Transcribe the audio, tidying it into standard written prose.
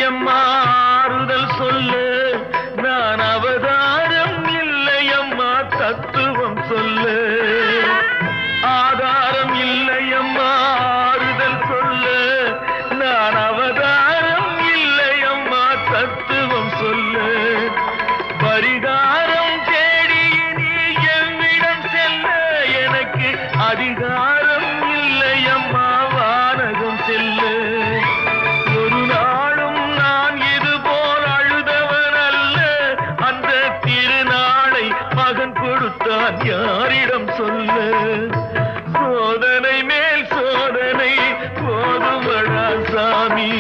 இல்லையம்மா ஆறுதல் சொல்லு, நான் அவதாரம் இல்லையம்மா தத்துவம் சொல்லு. ஆதாரம் இல்லையம்மா ஆறுதல் சொல்லு, நான் அவதாரம் இல்லையம்மா தத்துவம் சொல்லு. பரிகாரம் தேடி நீ எவ்விடம் செல்ல, எனக்கு அதிகாரம் இல்லையம்மா வானகம் செல்லு. ஒரு நாளும் நான் இது போல் அழுதவன் அல்ல, அந்த திருநாளை மகன் கொடுத்தான் யாரிடம் சொல்லு. சோதனை மேல் சோதனை போதுமடா சாமி,